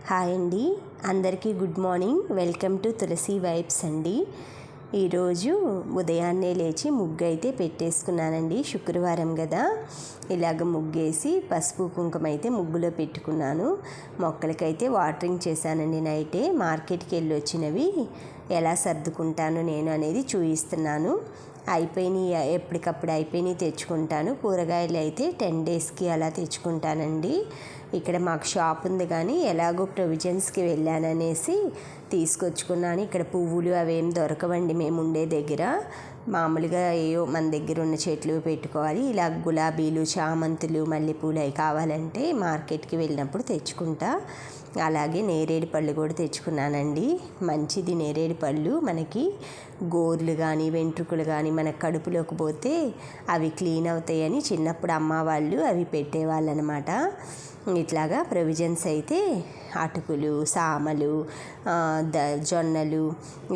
Hi అండి, అందరికీ good morning. Welcome to Tulasi vibes అండి. ఈరోజు ఉదయాన్నే లేచి ముగ్గు అయితే పెట్టేసుకున్నానండి. శుక్రవారం కదా, ఇలాగ ముగ్గేసి పసుపు కుంకుమ అయితే ముగ్గులో పెట్టుకున్నాను. మొక్కలకైతే వాటరింగ్ చేశానండి. నైటే మార్కెట్కి వెళ్ళి వచ్చినవి ఎలా సర్దుకుంటాను నేను అనేది చూపిస్తున్నాను. అయిపోయినాయి, ఎప్పటికప్పుడు అయిపోయినాయి తెచ్చుకుంటాను. కూరగాయలు అయితే 10 డేస్కి అలా తెచ్చుకుంటానండి. ఇక్కడ మాకు షాప్ ఉంది, కానీ ఎలాగో ప్రొవిజన్స్కి వెళ్ళాననేసి తీసుకొచ్చుకున్నాను. ఇక్కడ పువ్వులు అవేం దొరకవండి మేము ఉండే దగ్గర. మామూలుగా ఏవో మన దగ్గర ఉన్న చెట్లు పెట్టుకోవాలి. ఇలా గులాబీలు, చామంతులు, మల్లెపూలు అవి కావాలంటే మార్కెట్కి వెళ్ళినప్పుడు తెచ్చుకుంటా. అలాగే నేరేడు పళ్ళు కూడా తెచ్చుకున్నానండి. మంచిది నేరేడు పళ్ళు. మనకి గోర్లు కానీ వెంట్రుకలు కానీ మన కడుపులోకి పోతే అవి క్లీన్ అవుతాయని చిన్నప్పుడు అమ్మ వాళ్ళు అవి పెట్టేవాళ్ళు అనమాట. ఇట్లాగా ప్రొవిజన్స్ అయితే అటుకులు, సామలు, జొన్నలు,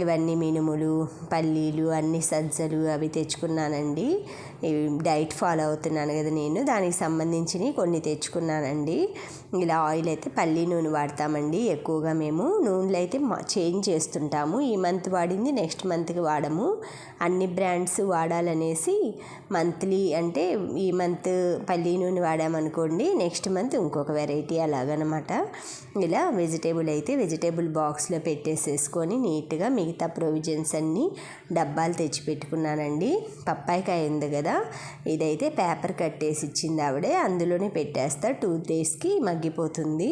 ఇవన్నీ మినుములు, పల్లీలు, అన్ని సజ్జలు అవి తెచ్చుకున్నానండి. డైట్ ఫాలో అవుతున్నాను కదా నేను, దానికి సంబంధించినవి కొన్ని తెచ్చుకున్నానండి. ఇలా ఆయిల్ అయితే పల్లీ నూనె వాడతామండి ఎక్కువగా. మేము నూనెలు అయితే చేంజ్ చేస్తుంటాము. ఈ మంత్ వాడింది నెక్స్ట్ మంత్కి వాడము. అన్ని బ్రాండ్స్ వాడాలనేసి మంత్లీ, అంటే ఈ మంత్ పల్లీ నూనె వాడామనుకోండి, నెక్స్ట్ మంత్ ఇంకొక వెరైటీ అలాగనమాట. ఇలా వెజిటేబుల్ బాక్స్లో పెట్టేసేసుకొని నీట్గా మిగతా ప్రొవిజన్స్ అన్నీ డబ్బాలు తెచ్చి పెట్టుకున్నానండి. పప్పాయికాయ ఉంది కదా, ఇదైతే పేపర్ కట్టేసి ఇచ్చింది ఆవిడే, అందులోనే పెట్టేస్తా. 2 డేస్కి మగ్గిపోతుంది.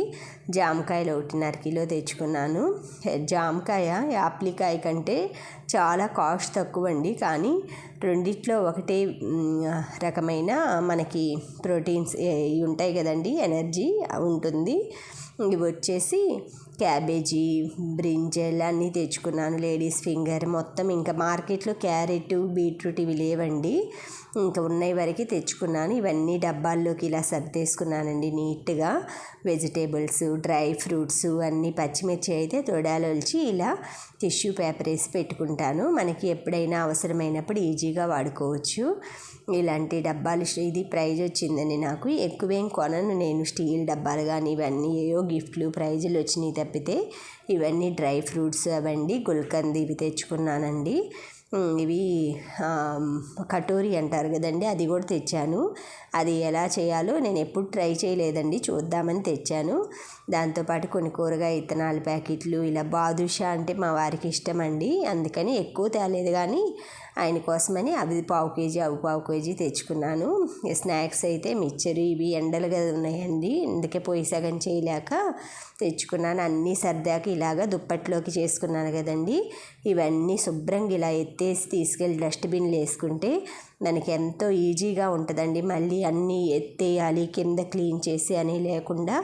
జామకాయలు 1.5 కిలో తెచ్చుకున్నాను. జామకాయ యాప్లికాయ కంటే చాలా కాస్ట్ తక్కువ అండి, కానీ రెండిట్లో ఒకటే రకమైన మనకి ప్రోటీన్స్ ఉంటాయి కదండి, ఎనర్జీ ఉంటుంది. ఇవి వచ్చేసి క్యాబేజీ, బ్రింజల్ అన్నీ తెచ్చుకున్నాను. లేడీస్ ఫింగర్ మొత్తం. ఇంకా మార్కెట్లో క్యారెట్, బీట్రూట్ ఇవి లేవండి, ఇంకా ఉన్నాయి వరకు తెచ్చుకున్నాను. ఇవన్నీ డబ్బాల్లోకి ఇలా సర్దేసుకున్నానండి నీట్గా. వెజిటేబుల్స్, డ్రై ఫ్రూట్స్ అన్నీ, పచ్చిమిర్చి అయితే తొడాలొల్చి ఇలా టిష్యూ పేపర్ వేసి పెట్టుకుంటాను. మనకి ఎప్పుడైనా అవసరమైనప్పుడు ఈజీగా వాడుకోవచ్చు. ఇలాంటి డబ్బాలు ఇది ప్రైజ్ వచ్చిందండి నాకు. ఎక్కువేం కొనను నేను. స్టీల్ డబ్బాలు కానీ ఇవన్నీ ఏవో గిఫ్ట్లు ప్రైజులు వచ్చినాయి తప్పితే. ఇవన్నీ డ్రై ఫ్రూట్స్ అవండి. గుల్కంద్ ఇవి తెచ్చుకున్నానండి. ఇవి కటోరీ అంటారు కదండి, అది కూడా తెచ్చాను. అది ఎలా చేయాలో నేను ఎప్పుడు ట్రై చేయలేదండి, చూద్దామని తెచ్చాను. దాంతోపాటు కొన్ని కూరగాయ విత్తనాల ప్యాకెట్లు, ఇలా బాదుషా అంటే మా వారికి ఇష్టం అండి, అందుకని ఎక్కువ తేలేదు, కానీ ఆయన కోసమని అవి 1/4 కేజీ అవి 1/4 కేజీ తెచ్చుకున్నాను. స్నాక్స్ అయితే మిక్చర్ ఇవి ఎండలుగా ఉన్నాయండి, అందుకే పోయి సగం చేయలేక తెచ్చుకున్నాను. అన్నీ సర్దాక ఇలాగా దుప్పట్లోకి చేసుకున్నాను కదండి. ఇవన్నీ శుభ్రంగా ఇలా ఎత్తేసి తీసుకెళ్ళి డస్ట్బిన్లో వేసుకుంటే మనకి ఎంతో ఈజీగా ఉంటుందండి. మళ్ళీ అన్నీ ఎత్తేయాలి, కింద క్లీన్ చేసి అని లేకుండా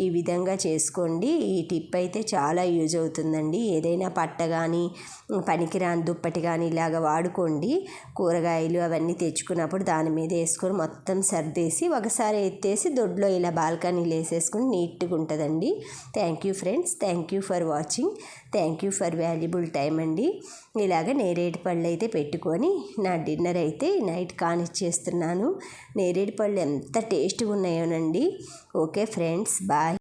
ఈ విధంగా చేసుకోండి. ఈ టిప్ అయితే చాలా యూజ్ అవుతుందండి. ఏదైనా పట్ట కానీ పనికిరాని దుప్పటి కానీ ఇలాగ వాడుకోండి. కూరగాయలు అవన్నీ తెచ్చుకున్నప్పుడు దాని మీద వేసుకొని మొత్తం సర్దేసి ఒకసారి ఎత్తేసి దొడ్లో ఇలా బాల్కనీలో వేసేసుకుని నీట్గా ఉంటుందండి. Thank you friends, thank you for watching, thank you for valuable time అండి. ఇలాగ నేరేడు పళ్ళు అయితే పెట్టుకొని నా డిన్నర్ అయితే నైట్ కానిచ్చేస్తున్నాను. నేరేడు పళ్ళు ఎంత టేస్ట్గా ఉన్నాయోనండి. Okay friends, bye.